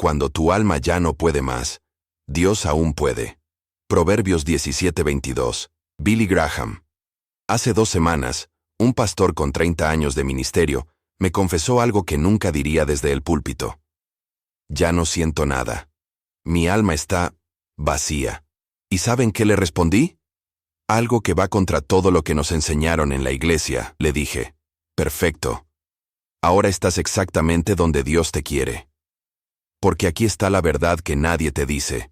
Cuando tu alma ya no puede más, Dios aún puede. Proverbios 17:22. Billy Graham. Hace 2 semanas, un pastor con 30 años de ministerio me confesó algo que nunca diría desde el púlpito. Ya no siento nada. Mi alma está vacía. ¿Y saben qué le respondí? Algo que va contra todo lo que nos enseñaron en la iglesia, le dije. Perfecto. Ahora estás exactamente donde Dios te quiere. Porque aquí está la verdad que nadie te dice.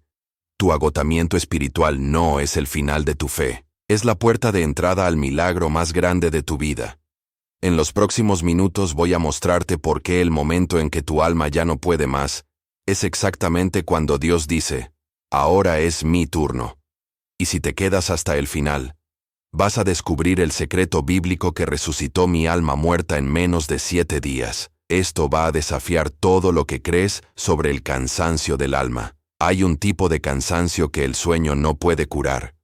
Tu agotamiento espiritual no es el final de tu fe, es la puerta de entrada al milagro más grande de tu vida. En los próximos minutos voy a mostrarte por qué el momento en que tu alma ya no puede más, es exactamente cuando Dios dice, ahora es mi turno. Y si te quedas hasta el final, vas a descubrir el secreto bíblico que resucitó mi alma muerta en menos de 7 días. Esto va a desafiar todo lo que crees sobre el cansancio del alma. Hay un tipo de cansancio que el sueño no puede curar.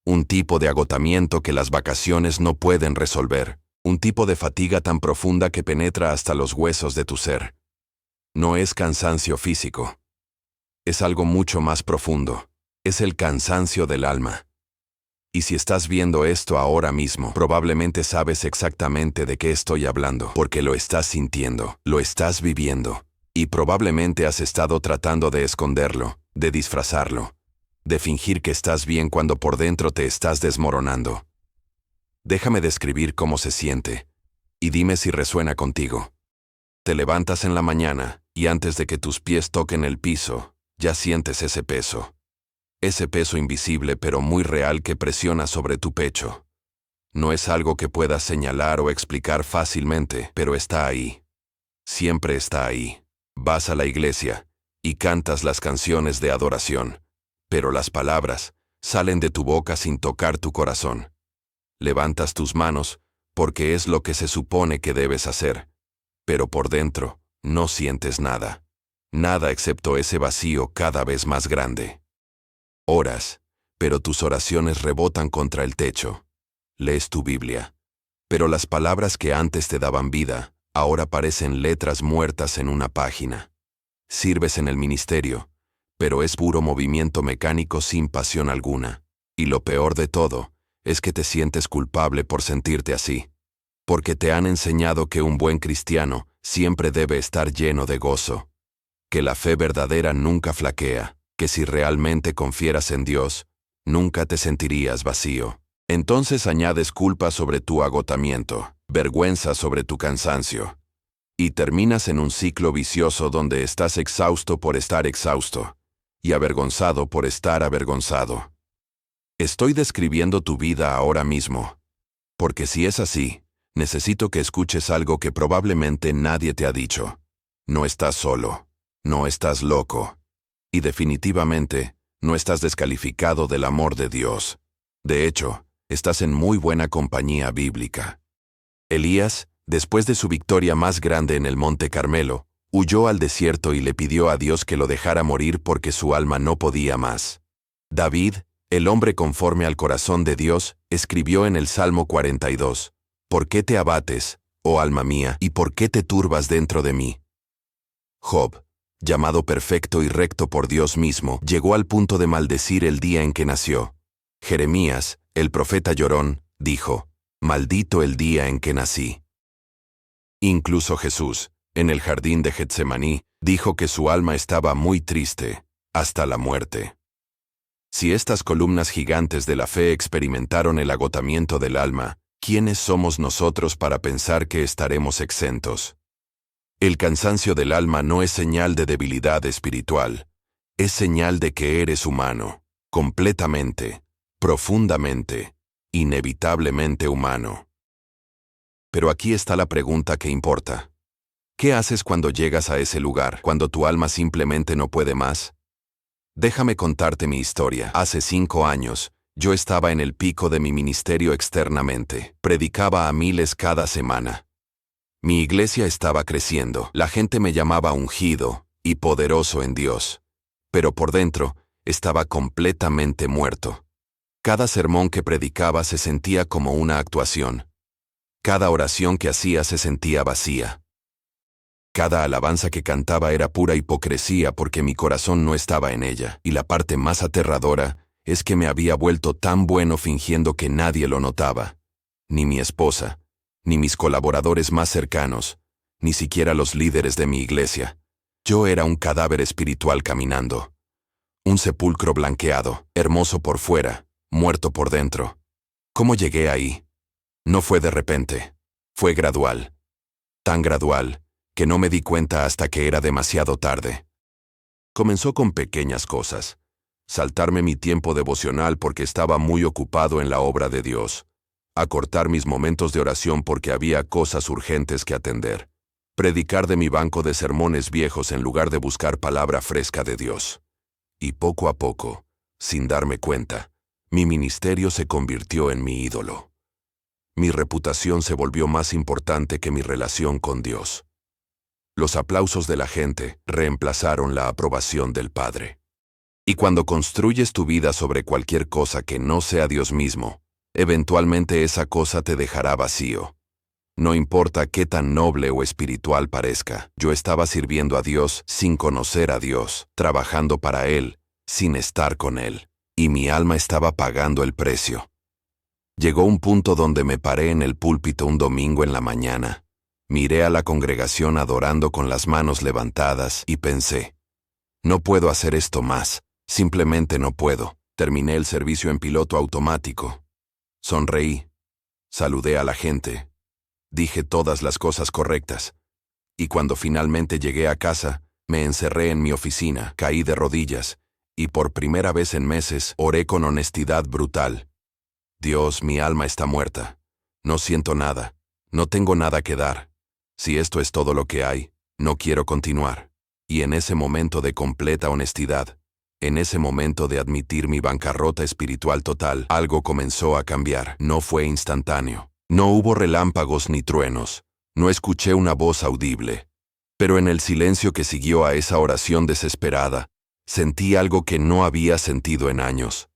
Un tipo de agotamiento que las vacaciones no pueden resolver. Un tipo de fatiga tan profunda que penetra hasta los huesos de tu ser. No es cansancio físico. Es algo mucho más profundo. Es el cansancio del alma. Y si estás viendo esto ahora mismo, probablemente sabes exactamente de qué estoy hablando, porque lo estás sintiendo, lo estás viviendo, y probablemente has estado tratando de esconderlo, de disfrazarlo, de fingir que estás bien cuando por dentro te estás desmoronando. Déjame describir cómo se siente, y dime si resuena contigo. Te levantas en la mañana, y antes de que tus pies toquen el piso, ya sientes ese peso. Ese peso invisible pero muy real que presiona sobre tu pecho. No es algo que puedas señalar o explicar fácilmente, pero está ahí. Siempre está ahí. Vas a la iglesia y cantas las canciones de adoración, pero las palabras salen de tu boca sin tocar tu corazón. Levantas tus manos porque es lo que se supone que debes hacer, pero por dentro no sientes nada. Nada excepto ese vacío cada vez más grande. Oras, pero tus oraciones rebotan contra el techo. Lees tu Biblia, pero las palabras que antes te daban vida, ahora parecen letras muertas en una página. Sirves en el ministerio, pero es puro movimiento mecánico sin pasión alguna. Y lo peor de todo, es que te sientes culpable por sentirte así. Porque te han enseñado que un buen cristiano siempre debe estar lleno de gozo. Que la fe verdadera nunca flaquea. Que si realmente confieras en Dios, nunca te sentirías vacío. Entonces añades culpa sobre tu agotamiento, vergüenza sobre tu cansancio. Y terminas en un ciclo vicioso donde estás exhausto por estar exhausto, y avergonzado por estar avergonzado. Estoy describiendo tu vida ahora mismo, porque si es así, necesito que escuches algo que probablemente nadie te ha dicho. No estás solo, no estás loco. Y definitivamente, no estás descalificado del amor de Dios. De hecho, estás en muy buena compañía bíblica. Elías, después de su victoria más grande en el Monte Carmelo, huyó al desierto y le pidió a Dios que lo dejara morir porque su alma no podía más. David, el hombre conforme al corazón de Dios, escribió en el Salmo 42, ¿Por qué te abates, oh alma mía, y por qué te turbas dentro de mí? Job, llamado perfecto y recto por Dios mismo, llegó al punto de maldecir el día en que nació. Jeremías, el profeta llorón, dijo, «Maldito el día en que nací». Incluso Jesús, en el jardín de Getsemaní, dijo que su alma estaba muy triste, hasta la muerte. Si estas columnas gigantes de la fe experimentaron el agotamiento del alma, ¿quiénes somos nosotros para pensar que estaremos exentos? El cansancio del alma no es señal de debilidad espiritual, es señal de que eres humano, completamente, profundamente, inevitablemente humano. Pero aquí está la pregunta que importa. ¿Qué haces cuando llegas a ese lugar, cuando tu alma simplemente no puede más? Déjame contarte mi historia. Hace 5 años, yo estaba en el pico de mi ministerio externamente, predicaba a miles cada semana. Mi iglesia estaba creciendo, la gente me llamaba ungido y poderoso en Dios, pero por dentro estaba completamente muerto. Cada sermón que predicaba se sentía como una actuación. Cada oración que hacía se sentía vacía. Cada alabanza que cantaba era pura hipocresía porque mi corazón no estaba en ella. Y la parte más aterradora es que me había vuelto tan bueno fingiendo que nadie lo notaba. Ni mi esposa, ni mis colaboradores más cercanos, ni siquiera los líderes de mi iglesia. Yo era un cadáver espiritual caminando. Un sepulcro blanqueado, hermoso por fuera, muerto por dentro. ¿Cómo llegué ahí? No fue de repente. Fue gradual. Tan gradual que no me di cuenta hasta que era demasiado tarde. Comenzó con pequeñas cosas. Saltarme mi tiempo devocional porque estaba muy ocupado en la obra de Dios. Acortar mis momentos de oración porque había cosas urgentes que atender. Predicar de mi banco de sermones viejos en lugar de buscar palabra fresca de Dios. Y poco a poco, sin darme cuenta, mi ministerio se convirtió en mi ídolo. Mi reputación se volvió más importante que mi relación con Dios. Los aplausos de la gente reemplazaron la aprobación del Padre. Y cuando construyes tu vida sobre cualquier cosa que no sea Dios mismo, eventualmente esa cosa te dejará vacío. No importa qué tan noble o espiritual parezca, yo estaba sirviendo a Dios sin conocer a Dios, trabajando para Él, sin estar con Él, y mi alma estaba pagando el precio. Llegó un punto donde me paré en el púlpito un domingo en la mañana. Miré a la congregación adorando con las manos levantadas y pensé, no puedo hacer esto más, simplemente no puedo. Terminé el servicio en piloto automático. Sonreí, saludé a la gente, dije todas las cosas correctas. Y cuando finalmente llegué a casa, me encerré en mi oficina, caí de rodillas, y por primera vez en meses oré con honestidad brutal. Dios, mi alma está muerta. No siento nada. No tengo nada que dar. Si esto es todo lo que hay, no quiero continuar. Y en ese momento de completa honestidad, en ese momento de admitir mi bancarrota espiritual total, algo comenzó a cambiar. No fue instantáneo. No hubo relámpagos ni truenos. No escuché una voz audible. Pero en el silencio que siguió a esa oración desesperada, sentí algo que no había sentido en años.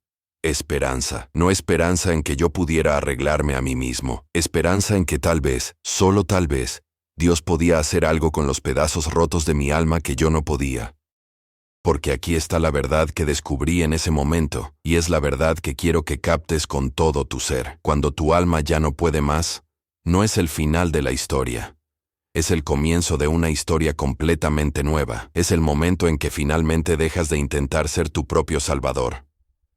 Esperanza. No esperanza en que yo pudiera arreglarme a mí mismo. Esperanza en que tal vez, solo tal vez, Dios podía hacer algo con los pedazos rotos de mi alma que yo no podía. Porque aquí está la verdad que descubrí en ese momento, y es la verdad que quiero que captes con todo tu ser. Cuando tu alma ya no puede más, no es el final de la historia. Es el comienzo de una historia completamente nueva. Es el momento en que finalmente dejas de intentar ser tu propio salvador.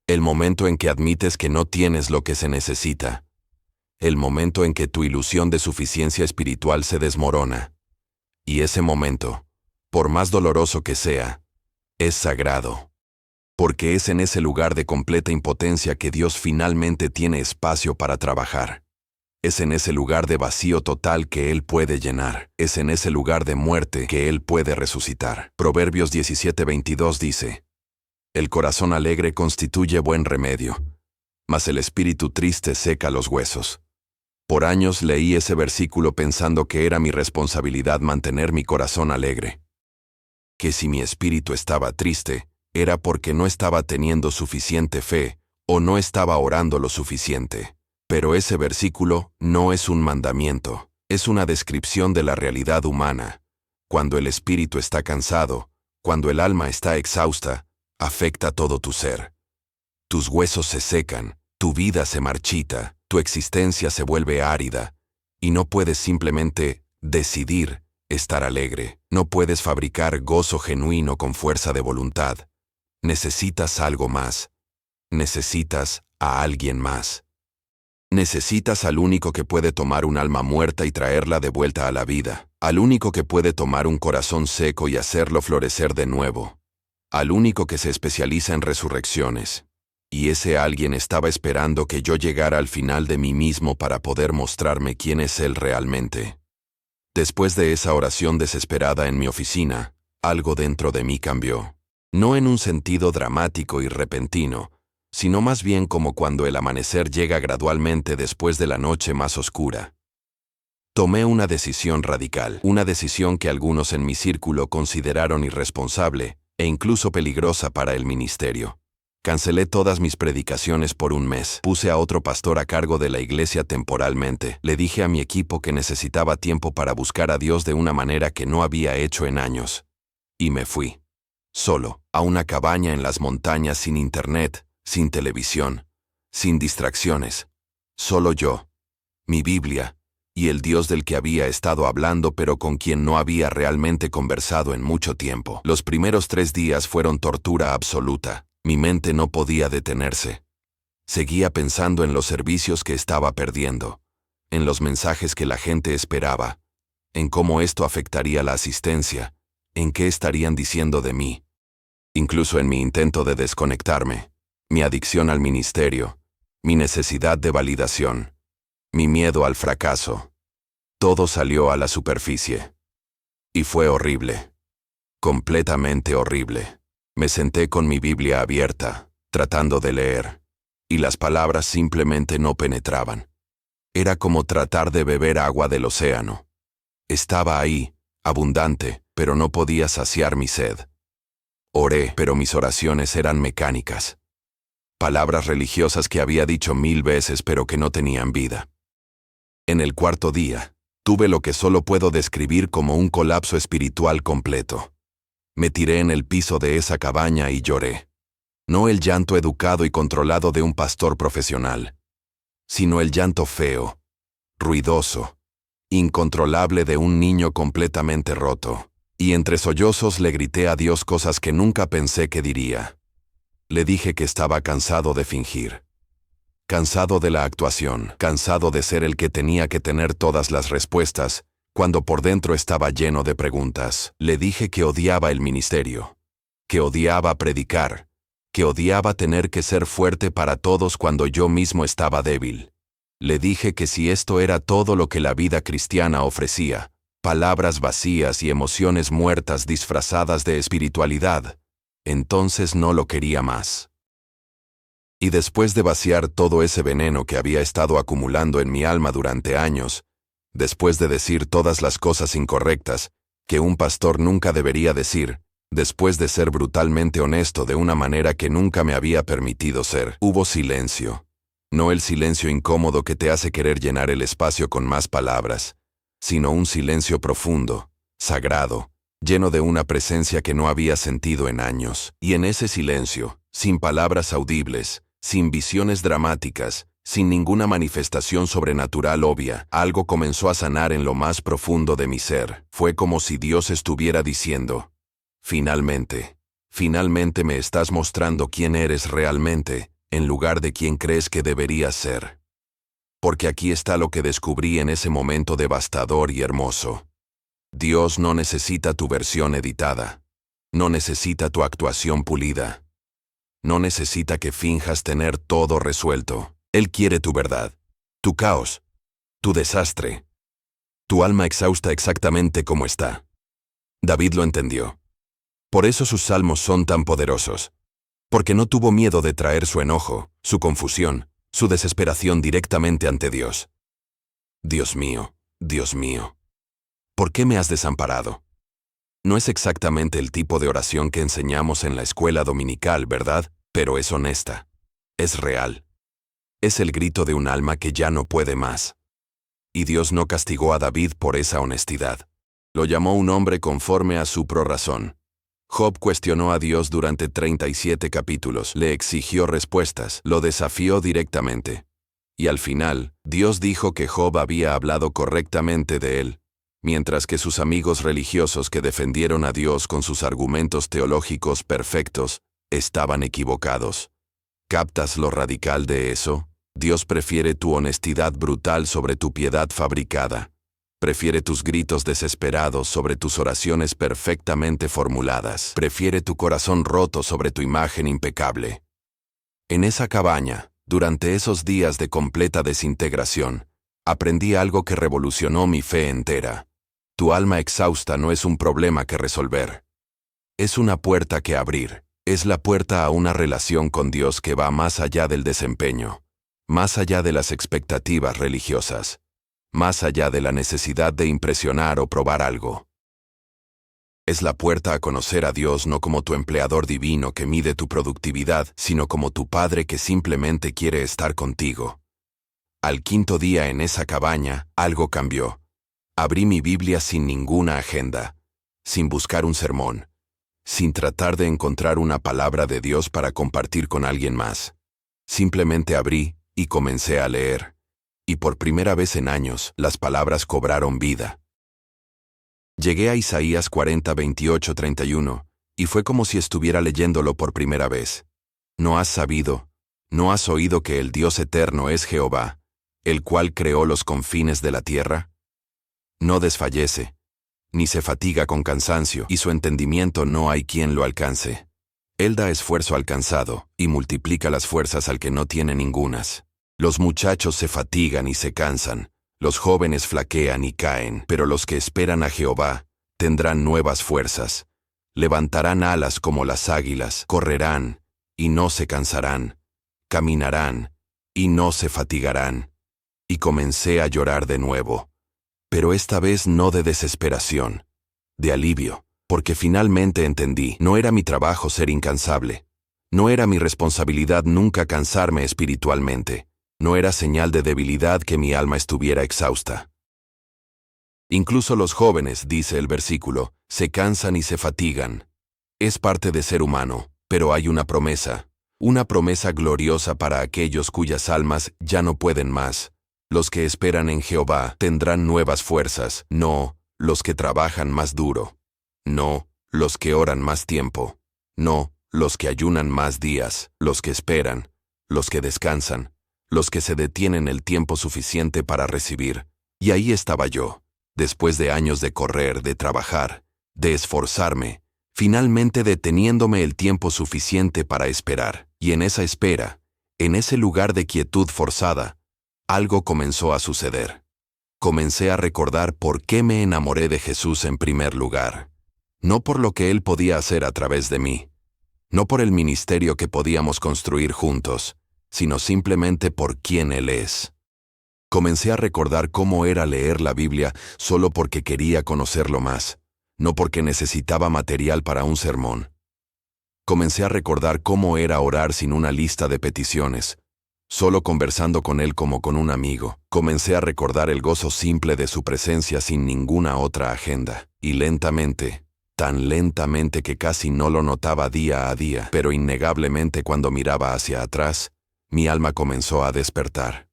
El momento en que admites que no tienes lo que se necesita. El momento en que tu ilusión de suficiencia espiritual se desmorona. Y ese momento, por más doloroso que sea, es sagrado. Porque es en ese lugar de completa impotencia que Dios finalmente tiene espacio para trabajar. Es en ese lugar de vacío total que Él puede llenar. Es en ese lugar de muerte que Él puede resucitar. Proverbios 17:22 dice: el corazón alegre constituye buen remedio, mas el espíritu triste seca los huesos. Por años leí ese versículo pensando que era mi responsabilidad mantener mi corazón alegre. Que si mi espíritu estaba triste, era porque no estaba teniendo suficiente fe o no estaba orando lo suficiente. Pero ese versículo no es un mandamiento, es una descripción de la realidad humana. Cuando el espíritu está cansado, cuando el alma está exhausta, afecta todo tu ser. Tus huesos se secan, tu vida se marchita, tu existencia se vuelve árida, y no puedes simplemente decidir estar alegre. No puedes fabricar gozo genuino con fuerza de voluntad. Necesitas algo más. Necesitas a alguien más. Necesitas al único que puede tomar un alma muerta y traerla de vuelta a la vida, al único que puede tomar un corazón seco y hacerlo florecer de nuevo, al único que se especializa en resurrecciones. Y ese alguien estaba esperando que yo llegara al final de mí mismo para poder mostrarme quién es Él realmente. Después de esa oración desesperada en mi oficina, algo dentro de mí cambió. No en un sentido dramático y repentino, sino más bien como cuando el amanecer llega gradualmente después de la noche más oscura. Tomé una decisión radical, una decisión que algunos en mi círculo consideraron irresponsable e incluso peligrosa para el ministerio. Cancelé todas mis predicaciones por un mes. Puse a otro pastor a cargo de la iglesia temporalmente. Le dije a mi equipo que necesitaba tiempo para buscar a Dios de una manera que no había hecho en años. Y me fui. Solo, a una cabaña en las montañas sin internet, sin televisión, sin distracciones. Solo yo, mi Biblia, y el Dios del que había estado hablando pero con quien no había realmente conversado en mucho tiempo. Los primeros 3 días fueron tortura absoluta. Mi mente no podía detenerse. Seguía pensando en los servicios que estaba perdiendo, en los mensajes que la gente esperaba, en cómo esto afectaría la asistencia, en qué estarían diciendo de mí. Incluso en mi intento de desconectarme, mi adicción al ministerio, mi necesidad de validación, mi miedo al fracaso. Todo salió a la superficie. Y fue horrible. Completamente horrible. Me senté con mi Biblia abierta, tratando de leer, y las palabras simplemente no penetraban. Era como tratar de beber agua del océano. Estaba ahí, abundante, pero no podía saciar mi sed. Oré, pero mis oraciones eran mecánicas. Palabras religiosas que había dicho 1000 veces pero que no tenían vida. En el 4.º día, tuve lo que solo puedo describir como un colapso espiritual completo. Me tiré en el piso de esa cabaña y lloré. No el llanto educado y controlado de un pastor profesional, sino el llanto feo, ruidoso, incontrolable de un niño completamente roto. Y entre sollozos le grité a Dios cosas que nunca pensé que diría. Le dije que estaba cansado de fingir. Cansado de la actuación, cansado de ser el que tenía que tener todas las respuestas, cuando por dentro estaba lleno de preguntas. Le dije que odiaba el ministerio, que odiaba predicar, que odiaba tener que ser fuerte para todos cuando yo mismo estaba débil. Le dije que si esto era todo lo que la vida cristiana ofrecía, palabras vacías y emociones muertas disfrazadas de espiritualidad, entonces no lo quería más. Y después de vaciar todo ese veneno que había estado acumulando en mi alma durante años, después de decir todas las cosas incorrectas que un pastor nunca debería decir, después de ser brutalmente honesto de una manera que nunca me había permitido ser, hubo silencio. No el silencio incómodo que te hace querer llenar el espacio con más palabras, sino un silencio profundo, sagrado, lleno de una presencia que no había sentido en años. Y en ese silencio, sin palabras audibles, sin visiones dramáticas, sin ninguna manifestación sobrenatural obvia, algo comenzó a sanar en lo más profundo de mi ser. Fue como si Dios estuviera diciendo: finalmente me estás mostrando quién eres realmente, en lugar de quién crees que deberías ser. Porque aquí está lo que descubrí en ese momento devastador y hermoso. Dios no necesita tu versión editada. No necesita tu actuación pulida. No necesita que finjas tener todo resuelto. Él quiere tu verdad, tu caos, tu desastre, tu alma exhausta exactamente como está. David lo entendió. Por eso sus salmos son tan poderosos. Porque no tuvo miedo de traer su enojo, su confusión, su desesperación directamente ante Dios. Dios mío, ¿por qué me has desamparado? No es exactamente el tipo de oración que enseñamos en la escuela dominical, ¿verdad? Pero es honesta. Es real. Es el grito de un alma que ya no puede más. Y Dios no castigó a David por esa honestidad. Lo llamó un hombre conforme a su prorazón. Job cuestionó a Dios durante 37 capítulos, le exigió respuestas, lo desafió directamente. Y al final, Dios dijo que Job había hablado correctamente de él, mientras que sus amigos religiosos que defendieron a Dios con sus argumentos teológicos perfectos, estaban equivocados. ¿Captas lo radical de eso? Dios prefiere tu honestidad brutal sobre tu piedad fabricada. Prefiere tus gritos desesperados sobre tus oraciones perfectamente formuladas. Prefiere tu corazón roto sobre tu imagen impecable. En esa cabaña, durante esos días de completa desintegración, aprendí algo que revolucionó mi fe entera. Tu alma exhausta no es un problema que resolver. Es una puerta que abrir. Es la puerta a una relación con Dios que va más allá del desempeño, más allá de las expectativas religiosas, más allá de la necesidad de impresionar o probar algo. Es la puerta a conocer a Dios no como tu empleador divino que mide tu productividad, sino como tu Padre que simplemente quiere estar contigo. Al quinto día en esa cabaña, algo cambió. Abrí mi Biblia sin ninguna agenda, sin buscar un sermón, sin tratar de encontrar una palabra de Dios para compartir con alguien más. Simplemente abrí y comencé a leer. Y por primera vez en años, las palabras cobraron vida. Llegué a Isaías 40, 28, 31, y fue como si estuviera leyéndolo por primera vez. ¿No has sabido, no has oído que el Dios eterno es Jehová, el cual creó los confines de la tierra? No desfallece, ni se fatiga con cansancio, y su entendimiento no hay quien lo alcance. Él da esfuerzo al cansado, y multiplica las fuerzas al que no tiene ningunas. Los muchachos se fatigan y se cansan, los jóvenes flaquean y caen, pero los que esperan a Jehová tendrán nuevas fuerzas. Levantarán alas como las águilas, correrán y no se cansarán, caminarán y no se fatigarán. Y comencé a llorar de nuevo, pero esta vez no de desesperación, de alivio, porque finalmente entendí, no era mi trabajo ser incansable, no era mi responsabilidad nunca cansarme espiritualmente. No era señal de debilidad que mi alma estuviera exhausta. Incluso los jóvenes, dice el versículo, se cansan y se fatigan. Es parte de ser humano, pero hay una promesa gloriosa para aquellos cuyas almas ya no pueden más. Los que esperan en Jehová tendrán nuevas fuerzas, no los que trabajan más duro, no los que oran más tiempo, no los que ayunan más días, los que esperan, los que descansan, los que se detienen el tiempo suficiente para recibir. Y ahí estaba yo, después de años de correr, de trabajar, de esforzarme, finalmente deteniéndome el tiempo suficiente para esperar. Y en esa espera, en ese lugar de quietud forzada, algo comenzó a suceder. Comencé a recordar por qué me enamoré de Jesús en primer lugar. No por lo que Él podía hacer a través de mí, no por el ministerio que podíamos construir juntos, sino simplemente por quién Él es. Comencé a recordar cómo era leer la Biblia solo porque quería conocerlo más, no porque necesitaba material para un sermón. Comencé a recordar cómo era orar sin una lista de peticiones, solo conversando con Él como con un amigo. Comencé a recordar el gozo simple de su presencia sin ninguna otra agenda, y lentamente, tan lentamente que casi no lo notaba día a día, pero innegablemente cuando miraba hacia atrás, mi alma comenzó a despertar.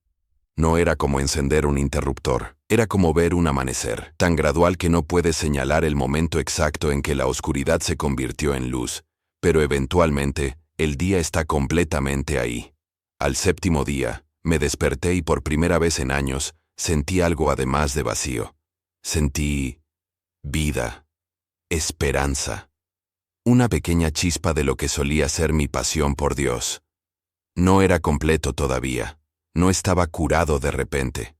No era como encender un interruptor, era como ver un amanecer, tan gradual que no puedes señalar el momento exacto en que la oscuridad se convirtió en luz, pero eventualmente, el día está completamente ahí. Al séptimo día, me desperté y por primera vez en años, sentí algo además de vacío. Sentí vida, esperanza, una pequeña chispa de lo que solía ser mi pasión por Dios. No era completo todavía, no estaba curado de repente,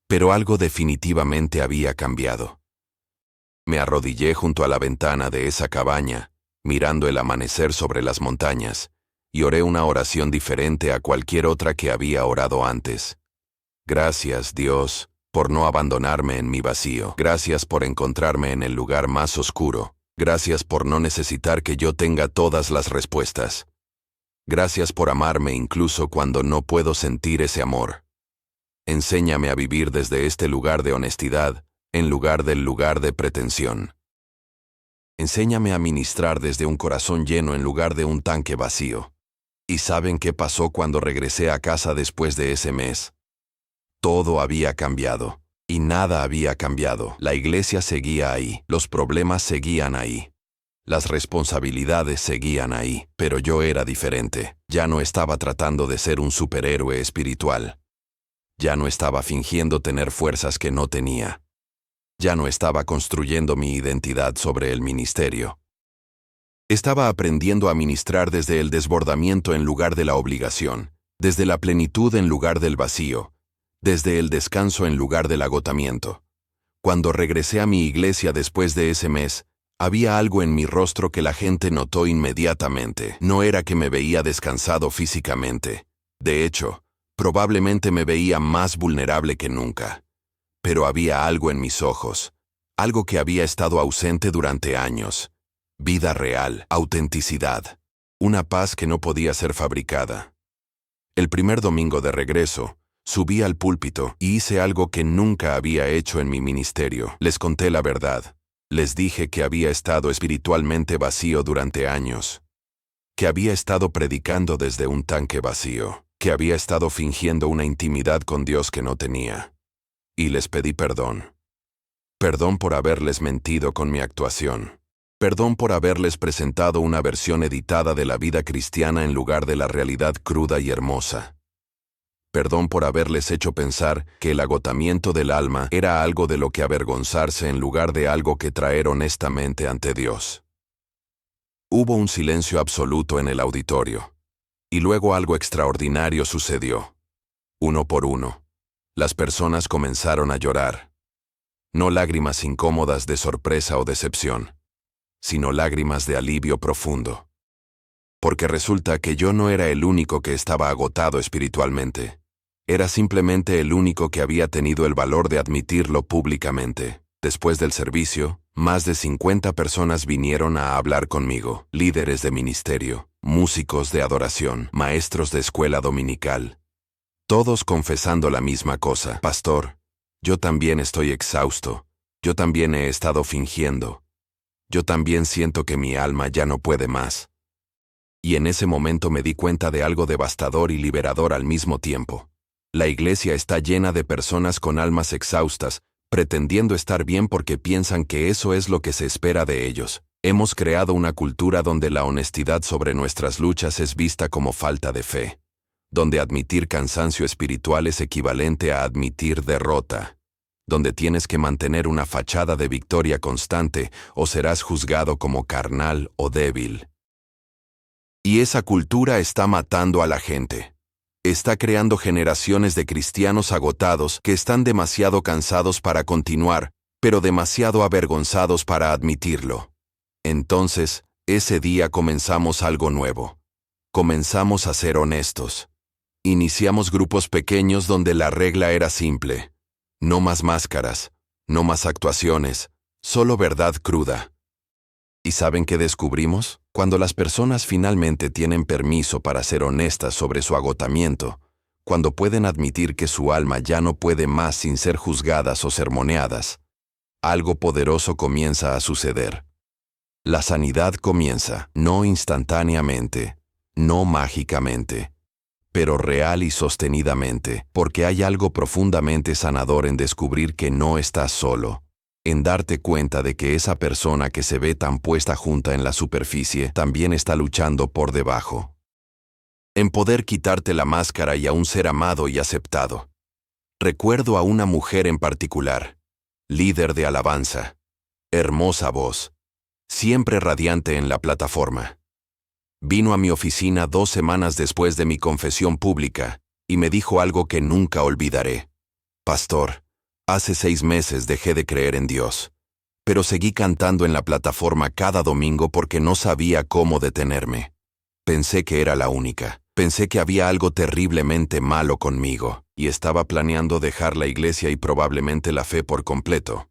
pero algo definitivamente había cambiado. Me arrodillé junto a la ventana de esa cabaña, mirando el amanecer sobre las montañas, y oré una oración diferente a cualquier otra que había orado antes. Gracias, Dios, por no abandonarme en mi vacío. Gracias por encontrarme en el lugar más oscuro. Gracias por no necesitar que yo tenga todas las respuestas. Gracias por amarme incluso cuando no puedo sentir ese amor. Enséñame a vivir desde este lugar de honestidad, en lugar del lugar de pretensión. Enséñame a ministrar desde un corazón lleno en lugar de un tanque vacío. ¿Y saben qué pasó cuando regresé a casa después de ese mes? Todo había cambiado, y nada había cambiado. La iglesia seguía ahí, los problemas seguían ahí. Las responsabilidades seguían ahí, pero yo era diferente. Ya no estaba tratando de ser un superhéroe espiritual. Ya no estaba fingiendo tener fuerzas que no tenía. Ya no estaba construyendo mi identidad sobre el ministerio. Estaba aprendiendo a ministrar desde el desbordamiento en lugar de la obligación, desde la plenitud en lugar del vacío, desde el descanso en lugar del agotamiento. Cuando regresé a mi iglesia después de ese mes, había algo en mi rostro que la gente notó inmediatamente. No era que me veía descansado físicamente. De hecho, probablemente me veía más vulnerable que nunca. Pero había algo en mis ojos, Algo que había estado ausente durante años. Vida real, autenticidad. Una paz que no podía ser fabricada. El primer domingo de regreso, subí al púlpito y hice algo que nunca había hecho en mi ministerio. Les conté la verdad. Les dije que había estado espiritualmente vacío durante años. Que había estado predicando desde un tanque vacío. Que había estado fingiendo una intimidad con Dios que no tenía. Y les pedí perdón. Perdón por haberles mentido con mi actuación. Perdón por haberles presentado una versión editada de la vida cristiana en lugar de la realidad cruda y hermosa. Perdón por haberles hecho pensar que el agotamiento del alma era algo de lo que avergonzarse en lugar de algo que traer honestamente ante Dios. Hubo un silencio absoluto en el auditorio. Y luego algo extraordinario sucedió. Uno por uno, las personas comenzaron a llorar. No lágrimas incómodas de sorpresa o decepción, sino lágrimas de alivio profundo. Porque resulta que yo no era el único que estaba agotado espiritualmente. Era simplemente el único que había tenido el valor de admitirlo públicamente. Después del servicio, más de 50 personas vinieron a hablar conmigo, líderes de ministerio, músicos de adoración, maestros de escuela dominical. Todos confesando la misma cosa. Pastor, yo también estoy exhausto. Yo también he estado fingiendo. Yo también siento que mi alma ya no puede más. Y en ese momento me di cuenta de algo devastador y liberador al mismo tiempo. La iglesia está llena de personas con almas exhaustas, pretendiendo estar bien porque piensan que eso es lo que se espera de ellos. Hemos creado una cultura donde la honestidad sobre nuestras luchas es vista como falta de fe, donde admitir cansancio espiritual es equivalente a admitir derrota, donde tienes que mantener una fachada de victoria constante o serás juzgado como carnal o débil. Y esa cultura está matando a la gente. Está creando generaciones de cristianos agotados que están demasiado cansados para continuar, pero demasiado avergonzados para admitirlo. Entonces, ese día comenzamos algo nuevo. Comenzamos a ser honestos. Iniciamos grupos pequeños donde la regla era simple. No más máscaras, no más actuaciones, solo verdad cruda. ¿Y saben qué descubrimos? Cuando las personas finalmente tienen permiso para ser honestas sobre su agotamiento, cuando pueden admitir que su alma ya no puede más sin ser juzgadas o sermoneadas, algo poderoso comienza a suceder. La sanidad comienza, no instantáneamente, no mágicamente, pero real y sostenidamente, porque hay algo profundamente sanador en descubrir que no estás solo. En darte cuenta de que esa persona que se ve tan puesta junta en la superficie también está luchando por debajo. En poder quitarte la máscara y aún ser amado y aceptado. Recuerdo a una mujer en particular, líder de alabanza, hermosa voz, siempre radiante en la plataforma. Vino a mi oficina 2 semanas después de mi confesión pública y me dijo algo que nunca olvidaré. Pastor, hace 6 meses dejé de creer en Dios, pero seguí cantando en la plataforma cada domingo porque no sabía cómo detenerme. Pensé que era la única. Pensé que había algo terriblemente malo conmigo, y estaba planeando dejar la iglesia y probablemente la fe por completo.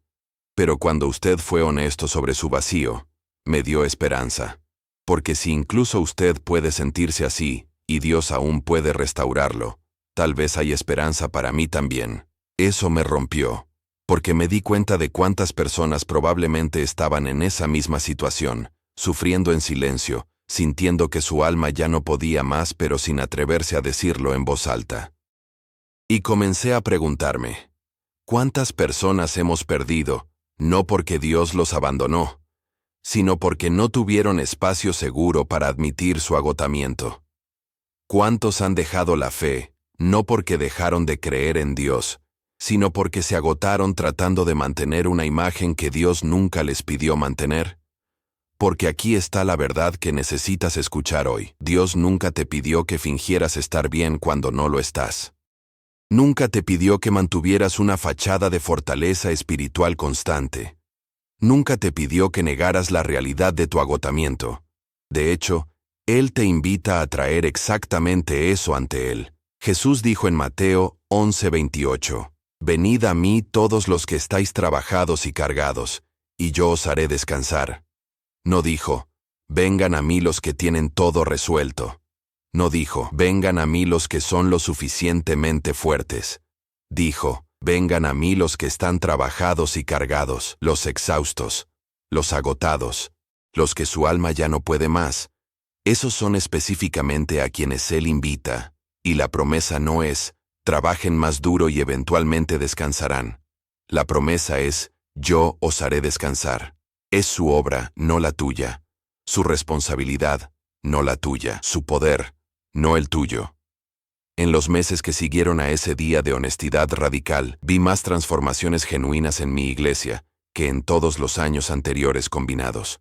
Pero cuando usted fue honesto sobre su vacío, me dio esperanza. Porque si incluso usted puede sentirse así, y Dios aún puede restaurarlo, tal vez hay esperanza para mí también. Eso me rompió, porque me di cuenta de cuántas personas probablemente estaban en esa misma situación, sufriendo en silencio, sintiendo que su alma ya no podía más pero sin atreverse a decirlo en voz alta. Y comencé a preguntarme, ¿cuántas personas hemos perdido, no porque Dios los abandonó, sino porque no tuvieron espacio seguro para admitir su agotamiento? ¿Cuántos han dejado la fe, no porque dejaron de creer en Dios, sino porque se agotaron tratando de mantener una imagen que Dios nunca les pidió mantener? Porque aquí está la verdad que necesitas escuchar hoy. Dios nunca te pidió que fingieras estar bien cuando no lo estás. Nunca te pidió que mantuvieras una fachada de fortaleza espiritual constante. Nunca te pidió que negaras la realidad de tu agotamiento. De hecho, Él te invita a traer exactamente eso ante Él. Jesús dijo en Mateo 11:28, Venid a mí todos los que estáis trabajados y cargados, y yo os haré descansar. No dijo, vengan a mí los que tienen todo resuelto. No dijo, vengan a mí los que son lo suficientemente fuertes. Dijo, vengan a mí los que están trabajados y cargados, los exhaustos, los agotados, los que su alma ya no puede más. Esos son específicamente a quienes Él invita, y la promesa no es, trabajen más duro y eventualmente descansarán. La promesa es, yo os haré descansar. Es su obra, no la tuya. Su responsabilidad, no la tuya. Su poder, no el tuyo. En los meses que siguieron a ese día de honestidad radical, vi más transformaciones genuinas en mi iglesia que en todos los años anteriores combinados.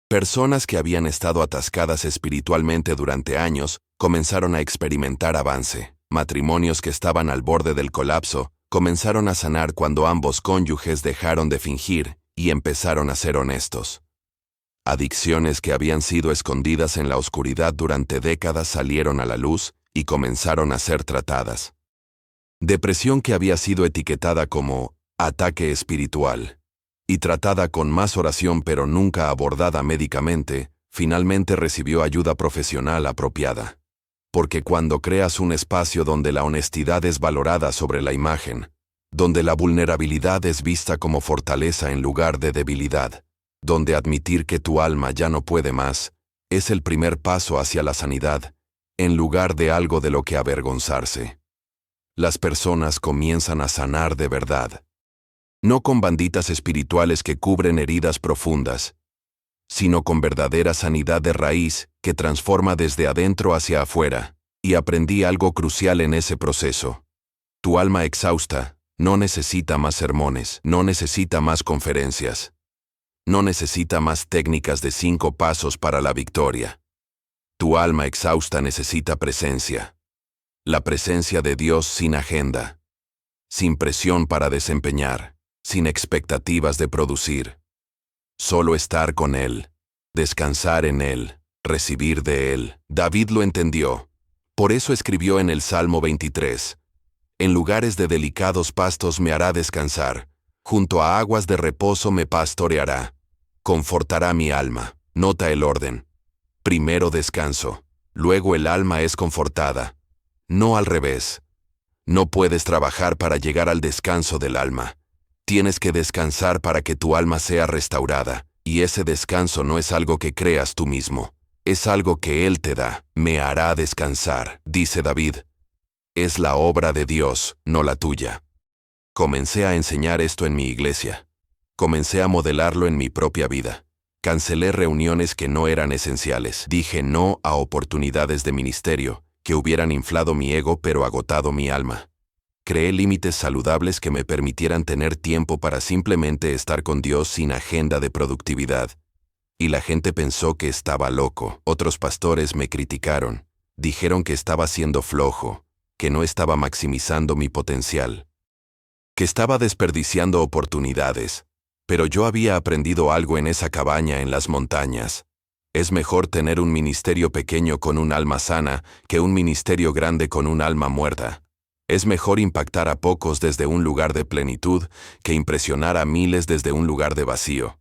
Personas que habían estado atascadas espiritualmente durante años comenzaron a experimentar avance. Matrimonios que estaban al borde del colapso comenzaron a sanar cuando ambos cónyuges dejaron de fingir y empezaron a ser honestos. Adicciones que habían sido escondidas en la oscuridad durante décadas salieron a la luz y comenzaron a ser tratadas. Depresión que había sido etiquetada como ataque espiritual y tratada con más oración pero nunca abordada médicamente, finalmente recibió ayuda profesional apropiada. Porque cuando creas un espacio donde la honestidad es valorada sobre la imagen, donde la vulnerabilidad es vista como fortaleza en lugar de debilidad, donde admitir que tu alma ya no puede más, es el primer paso hacia la sanidad, en lugar de algo de lo que avergonzarse. Las personas comienzan a sanar de verdad. No con banditas espirituales que cubren heridas profundas, sino con verdadera sanidad de raíz que transforma desde adentro hacia afuera. Y aprendí algo crucial en ese proceso. Tu alma exhausta no necesita más sermones, no necesita más conferencias, no necesita más técnicas de 5 pasos para la victoria. Tu alma exhausta necesita presencia. La presencia de Dios sin agenda, sin presión para desempeñar, sin expectativas de producir. Solo estar con Él, descansar en Él, recibir de Él. David lo entendió. Por eso escribió en el Salmo 23, en lugares de delicados pastos me hará descansar, junto a aguas de reposo me pastoreará. Confortará mi alma. Nota el orden. Primero descanso, luego el alma es confortada. No al revés. No puedes trabajar para llegar al descanso del alma. Tienes que descansar para que tu alma sea restaurada, y ese descanso no es algo que creas tú mismo. Es algo que Él te da. Me hará descansar, dice David. Es la obra de Dios, no la tuya. Comencé a enseñar esto en mi iglesia. Comencé a modelarlo en mi propia vida. Cancelé reuniones que no eran esenciales. Dije no a oportunidades de ministerio, que hubieran inflado mi ego pero agotado mi alma. Creé límites saludables que me permitieran tener tiempo para simplemente estar con Dios sin agenda de productividad. Y la gente pensó que estaba loco. Otros pastores me criticaron. Dijeron que estaba siendo flojo, que no estaba maximizando mi potencial, que estaba desperdiciando oportunidades. Pero yo había aprendido algo en esa cabaña en las montañas. Es mejor tener un ministerio pequeño con un alma sana que un ministerio grande con un alma muerta. Es mejor impactar a pocos desde un lugar de plenitud que impresionar a miles desde un lugar de vacío.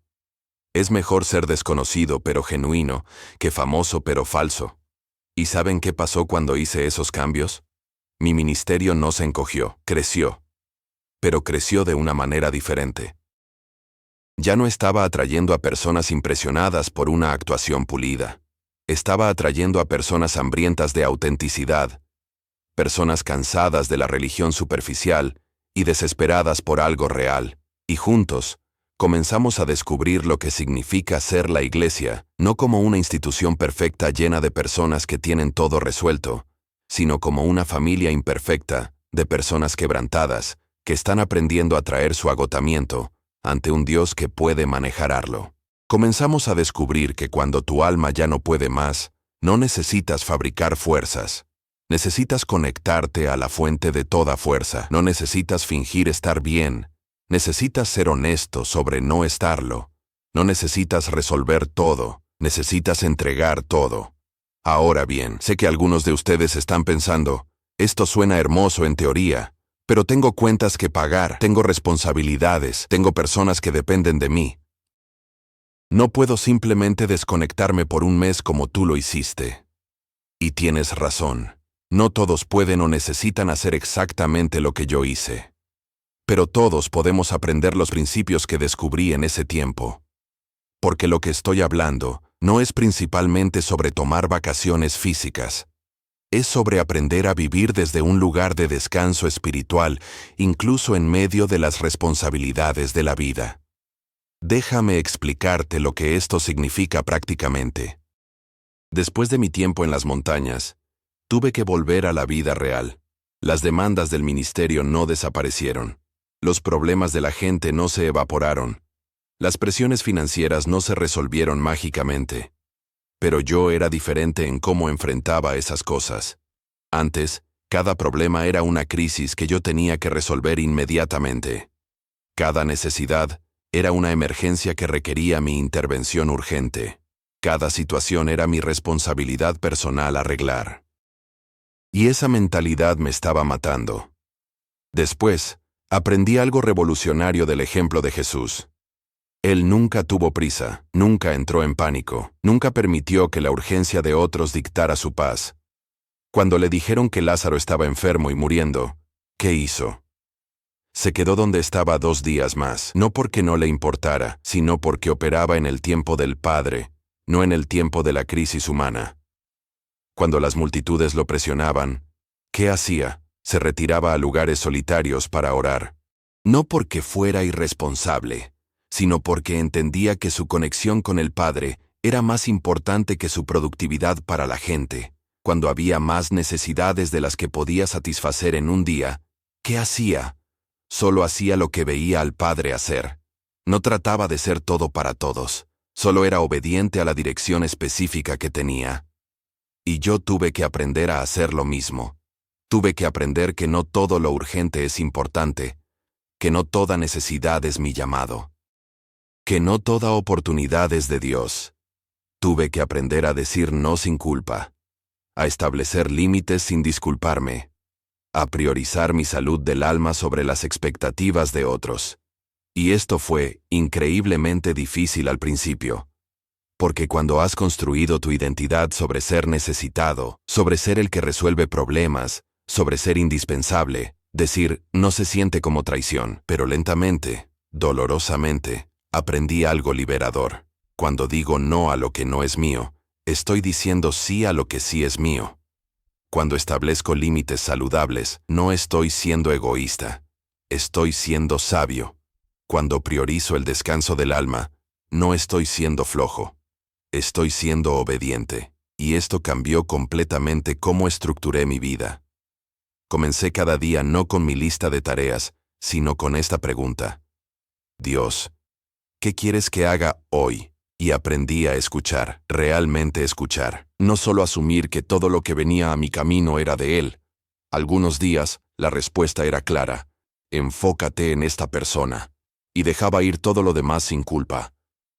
Es mejor ser desconocido pero genuino que famoso pero falso. ¿Y saben qué pasó cuando hice esos cambios? Mi ministerio no se encogió, creció. Pero creció de una manera diferente. Ya no estaba atrayendo a personas impresionadas por una actuación pulida. Estaba atrayendo a personas hambrientas de autenticidad, personas cansadas de la religión superficial y desesperadas por algo real. Y juntos, comenzamos a descubrir lo que significa ser la iglesia, no como una institución perfecta llena de personas que tienen todo resuelto, sino como una familia imperfecta, de personas quebrantadas, que están aprendiendo a traer su agotamiento ante un Dios que puede manejarlo. Comenzamos a descubrir que cuando tu alma ya no puede más, no necesitas fabricar fuerzas. Necesitas conectarte a la fuente de toda fuerza. No necesitas fingir estar bien. Necesitas ser honesto sobre no estarlo. No necesitas resolver todo. Necesitas entregar todo. Ahora bien, sé que algunos de ustedes están pensando, esto suena hermoso en teoría, Pero tengo cuentas que pagar, tengo responsabilidades, tengo personas que dependen de mí. No puedo simplemente desconectarme por un mes como tú lo hiciste. Y tienes razón. No todos pueden o necesitan hacer exactamente lo que yo hice. Pero todos podemos aprender los principios que descubrí en ese tiempo. Porque lo que estoy hablando no es principalmente sobre tomar vacaciones físicas. Es sobre aprender a vivir desde un lugar de descanso espiritual, incluso en medio de las responsabilidades de la vida. Déjame explicarte lo que esto significa prácticamente. Después de mi tiempo en las montañas, tuve que volver a la vida real. Las demandas del ministerio no desaparecieron. Los problemas de la gente no se evaporaron. Las presiones financieras no se resolvieron mágicamente. Pero yo era diferente en cómo enfrentaba esas cosas. Antes, cada problema era una crisis que yo tenía que resolver inmediatamente. Cada necesidad era una emergencia que requería mi intervención urgente. Cada situación era mi responsabilidad personal arreglar. Y esa mentalidad me estaba matando. Después, aprendí algo revolucionario del ejemplo de Jesús. Él nunca tuvo prisa, nunca entró en pánico, nunca permitió que la urgencia de otros dictara su paz. Cuando le dijeron que Lázaro estaba enfermo y muriendo, ¿qué hizo? Se quedó donde estaba 2 días más, no porque no le importara, sino porque operaba en el tiempo del Padre, no en el tiempo de la crisis humana. Cuando las multitudes lo presionaban, ¿qué hacía? Se retiraba a lugares solitarios para orar. No porque fuera irresponsable, sino porque entendía que su conexión con el Padre era más importante que su productividad para la gente. Cuando había más necesidades de las que podía satisfacer en un día, ¿qué hacía? Solo hacía lo que veía al Padre hacer. No trataba de ser todo para todos, solo era obediente a la dirección específica que tenía. Y yo tuve que aprender a hacer lo mismo. Tuve que aprender que no todo lo urgente es importante, que no toda necesidad es mi llamado, que no toda oportunidad es de Dios. Tuve que aprender a decir no sin culpa, a establecer límites sin disculparme, a priorizar mi salud del alma sobre las expectativas de otros. Y esto fue increíblemente difícil al principio. Porque cuando has construido tu identidad sobre ser necesitado, sobre ser el que resuelve problemas, sobre ser indispensable, decir no se siente como traición, pero lentamente, dolorosamente, aprendí algo liberador. Cuando digo no a lo que no es mío, estoy diciendo sí a lo que sí es mío. Cuando establezco límites saludables, no estoy siendo egoísta, estoy siendo sabio. Cuando priorizo el descanso del alma, no estoy siendo flojo, estoy siendo obediente. Y esto cambió completamente cómo estructuré mi vida. Comencé cada día no con mi lista de tareas, sino con esta pregunta: Dios, ¿qué quieres que haga hoy? Y aprendí a escuchar, realmente escuchar. No solo asumir que todo lo que venía a mi camino era de Él. Algunos días, la respuesta era clara: enfócate en esta persona. Y dejaba ir todo lo demás sin culpa.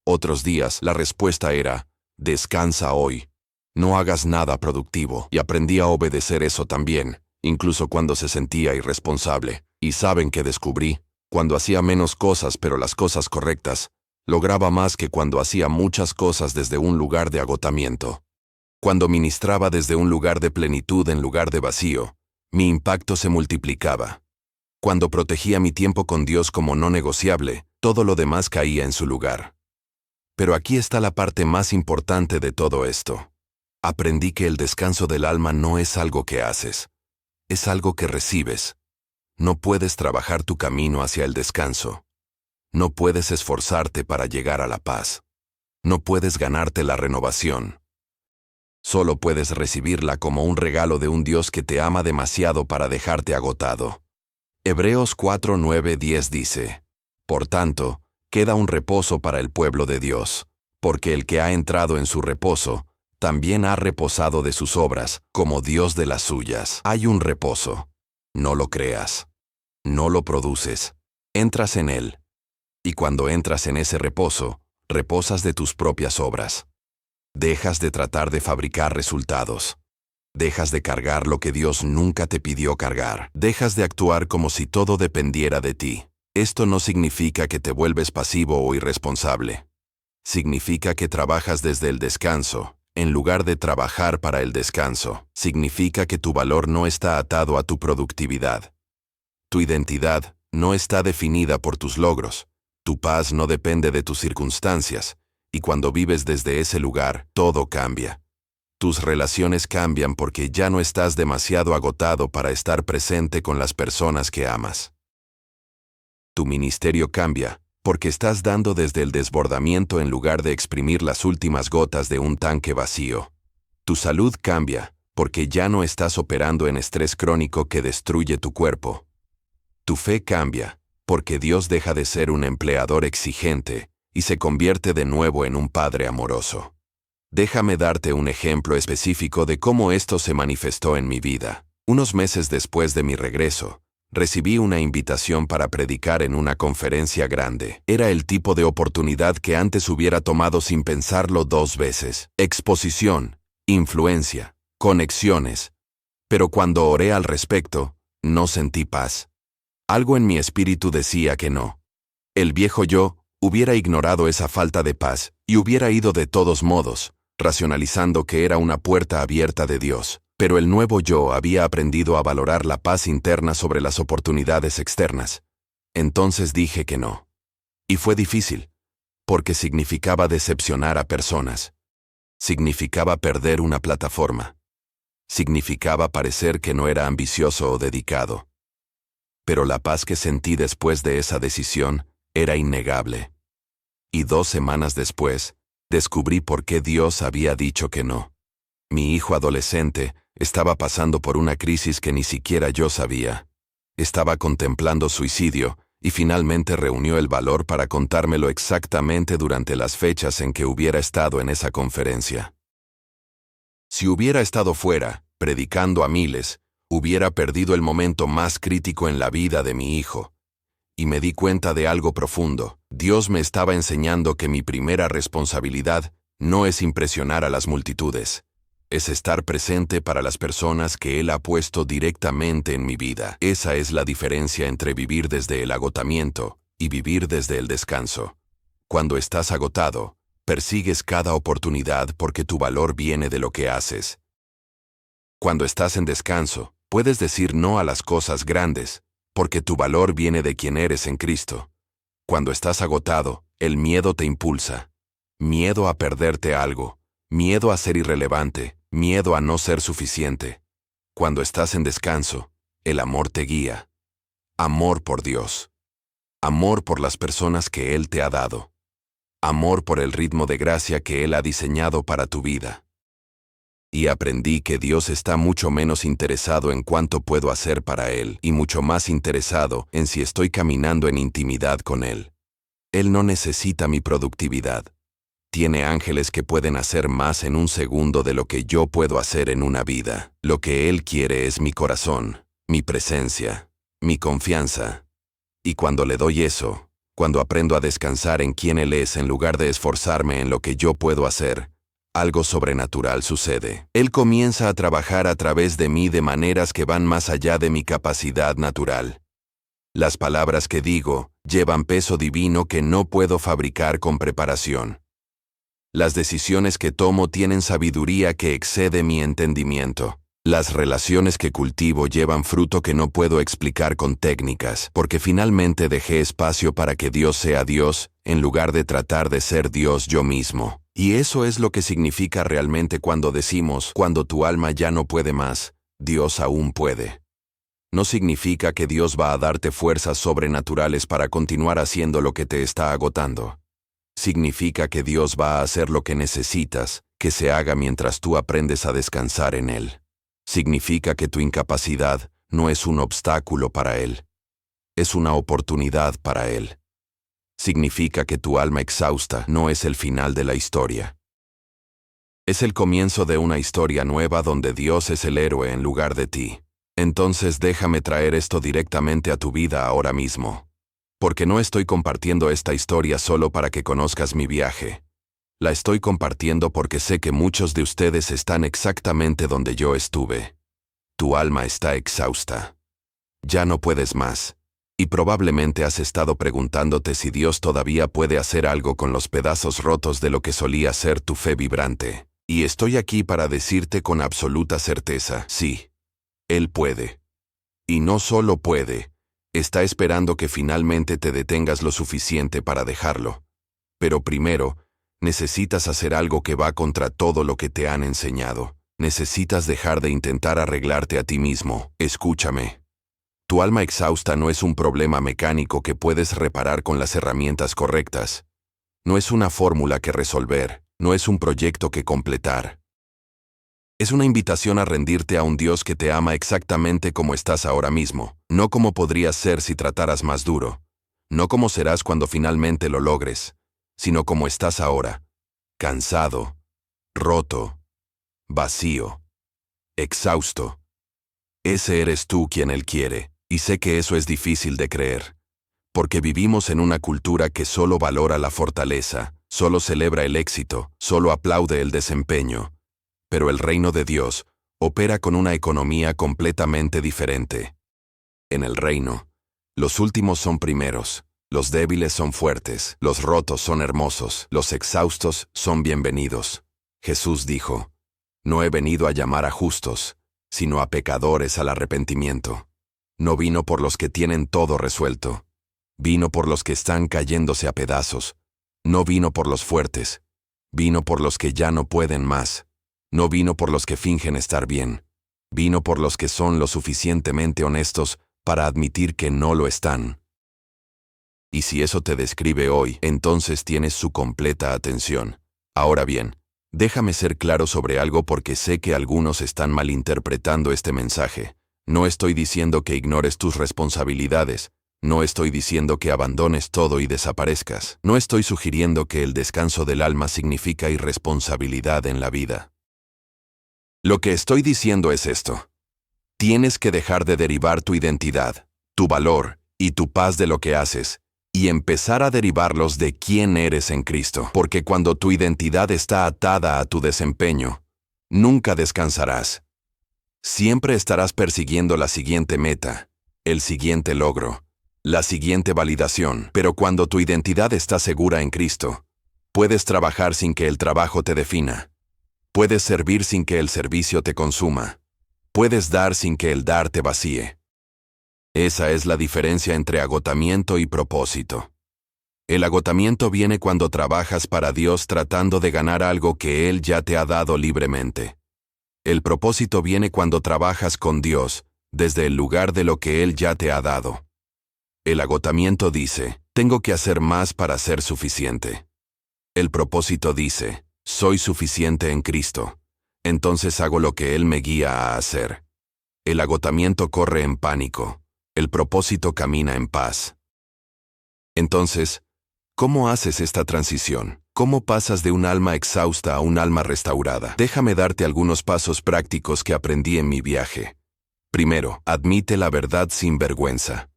Otros días, la respuesta era: descansa hoy. No hagas nada productivo. Y aprendí a obedecer eso también, incluso cuando se sentía irresponsable. Y ¿saben qué descubrí? Cuando hacía menos cosas pero las cosas correctas, lograba más que cuando hacía muchas cosas desde un lugar de agotamiento. Cuando ministraba desde un lugar de plenitud en lugar de vacío, mi impacto se multiplicaba. Cuando protegía mi tiempo con Dios como no negociable, todo lo demás caía en su lugar. Pero aquí está la parte más importante de todo esto. Aprendí que el descanso del alma no es algo que haces, es algo que recibes. No puedes trabajar tu camino hacia el descanso. No puedes esforzarte para llegar a la paz. No puedes ganarte la renovación. Solo puedes recibirla como un regalo de un Dios que te ama demasiado para dejarte agotado. Hebreos 4, 9, 10 dice: por tanto, queda un reposo para el pueblo de Dios, porque el que ha entrado en su reposo, también ha reposado de sus obras, como Dios de las suyas. Hay un reposo. No lo creas. No lo produces. Entras en él. Y cuando entras en ese reposo, reposas de tus propias obras. Dejas de tratar de fabricar resultados. Dejas de cargar lo que Dios nunca te pidió cargar. Dejas de actuar como si todo dependiera de ti. Esto no significa que te vuelves pasivo o irresponsable. Significa que trabajas desde el descanso, en lugar de trabajar para el descanso. Significa que tu valor no está atado a tu productividad. Tu identidad no está definida por tus logros. Tu paz no depende de tus circunstancias. Y cuando vives desde ese lugar, todo cambia. Tus relaciones cambian porque ya no estás demasiado agotado para estar presente con las personas que amas. Tu ministerio cambia porque estás dando desde el desbordamiento en lugar de exprimir las últimas gotas de un tanque vacío. Tu salud cambia porque ya no estás operando en estrés crónico que destruye tu cuerpo. Tu fe cambia porque Dios deja de ser un empleador exigente y se convierte de nuevo en un padre amoroso. Déjame darte un ejemplo específico de cómo esto se manifestó en mi vida. Unos meses después de mi regreso, recibí una invitación para predicar en una conferencia grande. Era el tipo de oportunidad que antes hubiera tomado sin pensarlo 2 veces. Exposición, influencia, conexiones. Pero cuando oré al respecto, no sentí paz. Algo en mi espíritu decía que no. El viejo yo hubiera ignorado esa falta de paz y hubiera ido de todos modos, racionalizando que era una puerta abierta de Dios. Pero el nuevo yo había aprendido a valorar la paz interna sobre las oportunidades externas. Entonces dije que no. Y fue difícil, porque significaba decepcionar a personas. Significaba perder una plataforma. Significaba parecer que no era ambicioso o dedicado. Pero la paz que sentí después de esa decisión era innegable. Y 2 semanas después, descubrí por qué Dios había dicho que no. Mi hijo adolescente estaba pasando por una crisis que ni siquiera yo sabía. Estaba contemplando suicidio y finalmente reunió el valor para contármelo exactamente durante las fechas en que hubiera estado en esa conferencia. Si hubiera estado fuera, predicando a miles, hubiera perdido el momento más crítico en la vida de mi hijo. Y me di cuenta de algo profundo. Dios me estaba enseñando que mi primera responsabilidad no es impresionar a las multitudes. Es estar presente para las personas que Él ha puesto directamente en mi vida. Esa es la diferencia entre vivir desde el agotamiento y vivir desde el descanso. Cuando estás agotado, persigues cada oportunidad porque tu valor viene de lo que haces. Cuando estás en descanso, puedes decir no a las cosas grandes, porque tu valor viene de quien eres en Cristo. Cuando estás agotado, el miedo te impulsa. Miedo a perderte algo, miedo a ser irrelevante, miedo a no ser suficiente. Cuando estás en descanso, el amor te guía. Amor por Dios. Amor por las personas que Él te ha dado. Amor por el ritmo de gracia que Él ha diseñado para tu vida. Y aprendí que Dios está mucho menos interesado en cuánto puedo hacer para Él y mucho más interesado en si estoy caminando en intimidad con Él. Él no necesita mi productividad. Tiene ángeles que pueden hacer más en un segundo de lo que yo puedo hacer en una vida. Lo que Él quiere es mi corazón, mi presencia, mi confianza. Y cuando le doy eso, cuando aprendo a descansar en quién Él es en lugar de esforzarme en lo que yo puedo hacer, algo sobrenatural sucede. Él comienza a trabajar a través de mí de maneras que van más allá de mi capacidad natural. Las palabras que digo llevan peso divino que no puedo fabricar con preparación. Las decisiones que tomo tienen sabiduría que excede mi entendimiento. Las relaciones que cultivo llevan fruto que no puedo explicar con técnicas, porque finalmente dejé espacio para que Dios sea Dios, en lugar de tratar de ser Dios yo mismo. Y eso es lo que significa realmente cuando decimos, cuando tu alma ya no puede más, Dios aún puede. No significa que Dios va a darte fuerzas sobrenaturales para continuar haciendo lo que te está agotando. Significa que Dios va a hacer lo que necesitas, que se haga mientras tú aprendes a descansar en Él. Significa que tu incapacidad no es un obstáculo para Él. Es una oportunidad para Él. Significa que tu alma exhausta no es el final de la historia. Es el comienzo de una historia nueva donde Dios es el héroe en lugar de ti. Entonces déjame traer esto directamente a tu vida ahora mismo. Porque no estoy compartiendo esta historia solo para que conozcas mi viaje. La estoy compartiendo porque sé que muchos de ustedes están exactamente donde yo estuve. Tu alma está exhausta. Ya no puedes más. Y probablemente has estado preguntándote si Dios todavía puede hacer algo con los pedazos rotos de lo que solía ser tu fe vibrante. Y estoy aquí para decirte con absoluta certeza, sí, Él puede. Y no solo puede, está esperando que finalmente te detengas lo suficiente para dejarlo. Pero primero, necesitas hacer algo que va contra todo lo que te han enseñado. Necesitas dejar de intentar arreglarte a ti mismo. Escúchame. Tu alma exhausta no es un problema mecánico que puedes reparar con las herramientas correctas. No es una fórmula que resolver, no es un proyecto que completar. Es una invitación a rendirte a un Dios que te ama exactamente como estás ahora mismo, no como podrías ser si trataras más duro, no como serás cuando finalmente lo logres, sino como estás ahora, cansado, roto, vacío, exhausto. Ese eres tú quien Él quiere. Y sé que eso es difícil de creer, porque vivimos en una cultura que solo valora la fortaleza, solo celebra el éxito, solo aplaude el desempeño. Pero el reino de Dios opera con una economía completamente diferente. En el reino, los últimos son primeros, los débiles son fuertes, los rotos son hermosos, los exhaustos son bienvenidos. Jesús dijo, no he venido a llamar a justos, sino a pecadores al arrepentimiento. No vino por los que tienen todo resuelto. Vino por los que están cayéndose a pedazos. No vino por los fuertes. Vino por los que ya no pueden más. No vino por los que fingen estar bien. Vino por los que son lo suficientemente honestos para admitir que no lo están. Y si eso te describe hoy, entonces tienes su completa atención. Ahora bien, déjame ser claro sobre algo porque sé que algunos están malinterpretando este mensaje. No estoy diciendo que ignores tus responsabilidades, no estoy diciendo que abandones todo y desaparezcas, no estoy sugiriendo que el descanso del alma significa irresponsabilidad en la vida. Lo que estoy diciendo es esto. Tienes que dejar de derivar tu identidad, tu valor y tu paz de lo que haces, y empezar a derivarlos de quién eres en Cristo, porque cuando tu identidad está atada a tu desempeño, nunca descansarás. Siempre estarás persiguiendo la siguiente meta, el siguiente logro, la siguiente validación. Pero cuando tu identidad está segura en Cristo, puedes trabajar sin que el trabajo te defina. Puedes servir sin que el servicio te consuma. Puedes dar sin que el dar te vacíe. Esa es la diferencia entre agotamiento y propósito. El agotamiento viene cuando trabajas para Dios tratando de ganar algo que Él ya te ha dado libremente. El propósito viene cuando trabajas con Dios, desde el lugar de lo que Él ya te ha dado. El agotamiento dice, tengo que hacer más para ser suficiente. El propósito dice, soy suficiente en Cristo. Entonces hago lo que Él me guía a hacer. El agotamiento corre en pánico. El propósito camina en paz. Entonces, ¿cómo haces esta transición? ¿Cómo pasas de un alma exhausta a un alma restaurada? Déjame darte algunos pasos prácticos que aprendí en mi viaje. Primero, admite la verdad sin vergüenza.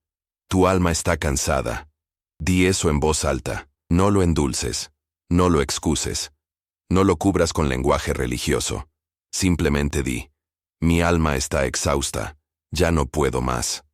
Tu alma está cansada. Di eso en voz alta. No lo endulces. No lo excuses. No lo cubras con lenguaje religioso. Simplemente di, mi alma está exhausta. Ya no puedo más.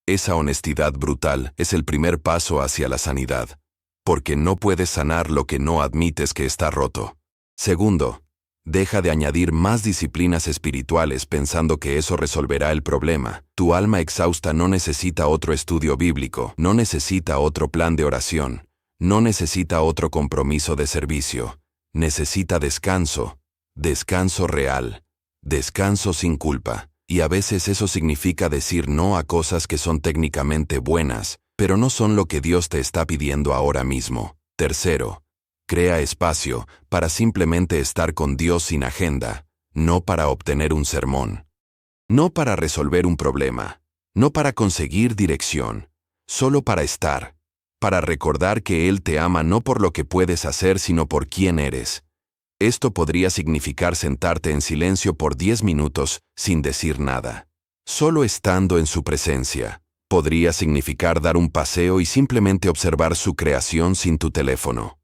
Esa honestidad brutal es el primer paso hacia la sanidad. Porque no puedes sanar lo que no admites que está roto. Segundo, deja de añadir más disciplinas espirituales pensando que eso resolverá el problema. Tu alma exhausta no necesita otro estudio bíblico, no necesita otro plan de oración, no necesita otro compromiso de servicio. Necesita descanso, descanso real, descanso sin culpa. Y a veces eso significa decir no a cosas que son técnicamente buenas, pero no son lo que Dios te está pidiendo ahora mismo. Tercero, crea espacio para simplemente estar con Dios sin agenda, no para obtener un sermón, no para resolver un problema, no para conseguir dirección, solo para estar, para recordar que Él te ama no por lo que puedes hacer sino por quién eres. Esto podría significar sentarte en silencio por 10 minutos sin decir nada, solo estando en su presencia. Podría significar dar un paseo y simplemente observar su creación sin tu teléfono.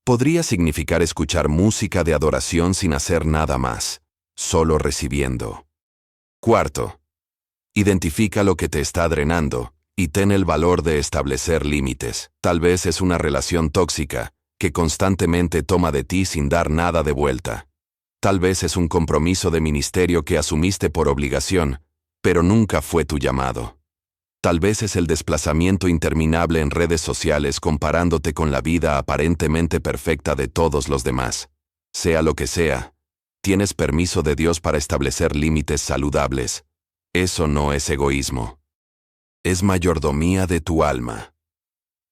Podría significar escuchar música de adoración sin hacer nada más, solo recibiendo. Cuarto, identifica lo que te está drenando y ten el valor de establecer límites. Tal vez es una relación tóxica que constantemente toma de ti sin dar nada de vuelta. Tal vez es un compromiso de ministerio que asumiste por obligación, pero nunca fue tu llamado. Tal vez es el desplazamiento interminable en redes sociales comparándote con la vida aparentemente perfecta de todos los demás. Sea lo que sea, tienes permiso de Dios para establecer límites saludables. Eso no es egoísmo. Es mayordomía de tu alma.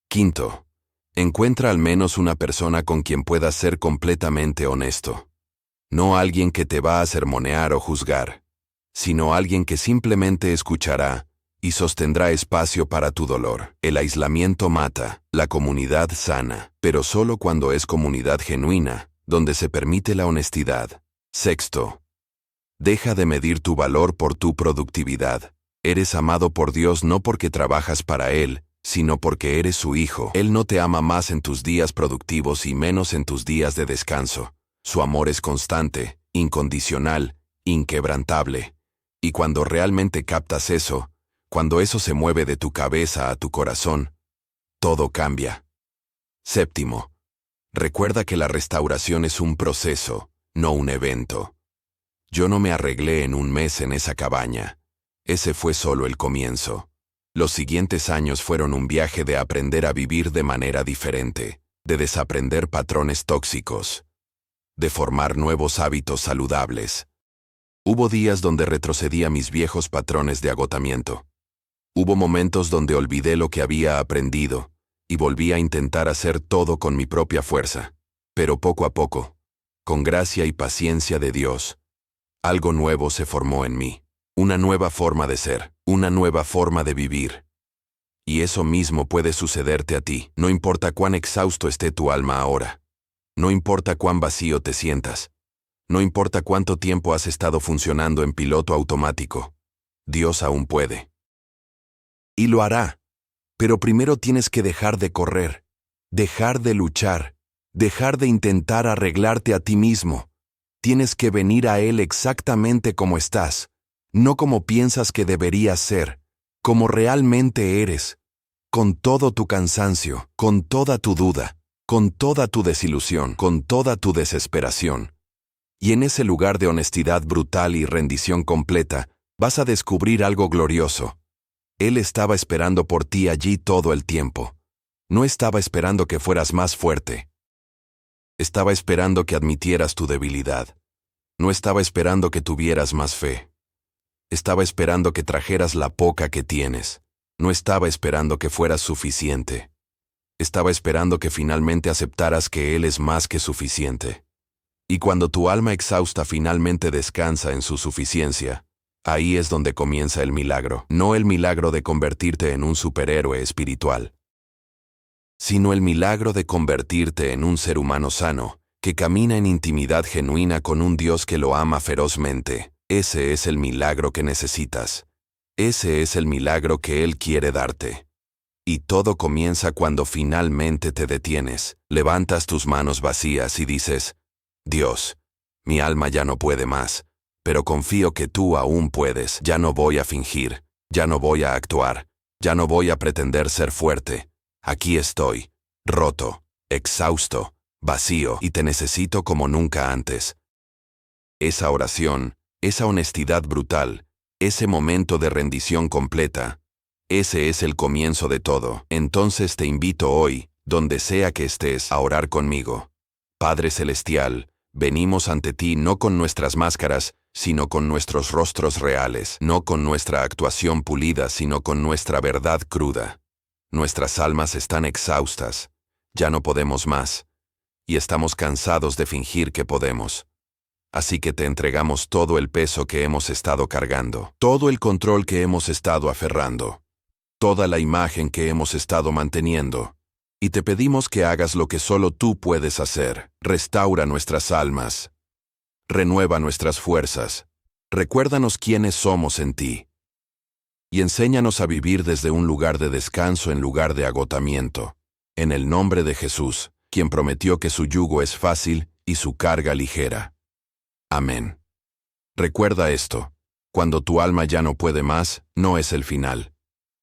Quinto, encuentra al menos una persona con quien puedas ser completamente honesto. No alguien que te va a sermonear o juzgar, sino alguien que simplemente escuchará y sostendrá espacio para tu dolor. El aislamiento mata, la comunidad sana, pero solo cuando es comunidad genuina, donde se permite la honestidad. Sexto, deja de medir tu valor por tu productividad. Eres amado por Dios no porque trabajas para Él, sino porque eres su hijo. Él no te ama más en tus días productivos y menos en tus días de descanso. Su amor es constante, incondicional, inquebrantable. Y cuando realmente captas eso, cuando eso se mueve de tu cabeza a tu corazón, todo cambia. Séptimo, recuerda que la restauración es un proceso, no un evento. Yo no me arreglé en un mes en esa cabaña. Ese fue solo el comienzo. Los siguientes años fueron un viaje de aprender a vivir de manera diferente, de desaprender patrones tóxicos, de formar nuevos hábitos saludables. Hubo días donde retrocedí a mis viejos patrones de agotamiento. Hubo momentos donde olvidé lo que había aprendido y volví a intentar hacer todo con mi propia fuerza. Pero poco a poco, con gracia y paciencia de Dios, algo nuevo se formó en mí. Una nueva forma de ser, una nueva forma de vivir. Y eso mismo puede sucederte a ti. No importa cuán exhausto esté tu alma ahora. No importa cuán vacío te sientas. No importa cuánto tiempo has estado funcionando en piloto automático. Dios aún puede. Y lo hará. Pero primero tienes que dejar de correr, dejar de luchar, dejar de intentar arreglarte a ti mismo. Tienes que venir a Él exactamente como estás, no como piensas que deberías ser, como realmente eres, con todo tu cansancio, con toda tu duda, con toda tu desilusión, con toda tu desesperación. Y en ese lugar de honestidad brutal y rendición completa, vas a descubrir algo glorioso. Él estaba esperando por ti allí todo el tiempo. No estaba esperando que fueras más fuerte. Estaba esperando que admitieras tu debilidad. No estaba esperando que tuvieras más fe. Estaba esperando que trajeras la poca que tienes. No estaba esperando que fueras suficiente. Estaba esperando que finalmente aceptaras que Él es más que suficiente. Y cuando tu alma exhausta finalmente descansa en su suficiencia, ahí es donde comienza el milagro. No el milagro de convertirte en un superhéroe espiritual, sino el milagro de convertirte en un ser humano sano, que camina en intimidad genuina con un Dios que lo ama ferozmente. Ese es el milagro que necesitas. Ese es el milagro que Él quiere darte. Y todo comienza cuando finalmente te detienes, levantas tus manos vacías y dices, Dios, mi alma ya no puede más, pero confío que tú aún puedes. Ya no voy a fingir, ya no voy a actuar, ya no voy a pretender ser fuerte. Aquí estoy, roto, exhausto, vacío, y te necesito como nunca antes. Esa oración, esa honestidad brutal, ese momento de rendición completa, ese es el comienzo de todo. Entonces te invito hoy, donde sea que estés, a orar conmigo. Padre Celestial, venimos ante ti no con nuestras máscaras, sino con nuestros rostros reales, no con nuestra actuación pulida, sino con nuestra verdad cruda. Nuestras almas están exhaustas, ya no podemos más, y estamos cansados de fingir que podemos. Así que te entregamos todo el peso que hemos estado cargando, todo el control que hemos estado aferrando, toda la imagen que hemos estado manteniendo. Y te pedimos que hagas lo que solo tú puedes hacer. Restaura nuestras almas. Renueva nuestras fuerzas. Recuérdanos quiénes somos en ti. Y enséñanos a vivir desde un lugar de descanso en lugar de agotamiento. En el nombre de Jesús. quien prometió que su yugo es fácil y su carga ligera. Amén. Recuerda esto: cuando tu alma ya no puede más, no es el final.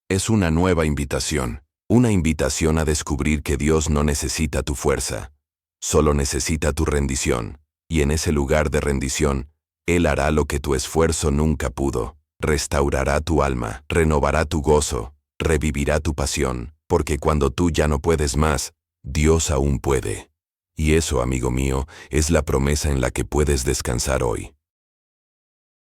Es una nueva invitación, una invitación a descubrir que Dios no necesita tu fuerza, solo necesita tu rendición, y en ese lugar de rendición, Él hará lo que tu esfuerzo nunca pudo: restaurará tu alma, renovará tu gozo, revivirá tu pasión, porque cuando tú ya no puedes más, Dios aún puede. Y eso, amigo mío, es la promesa en la que puedes descansar hoy.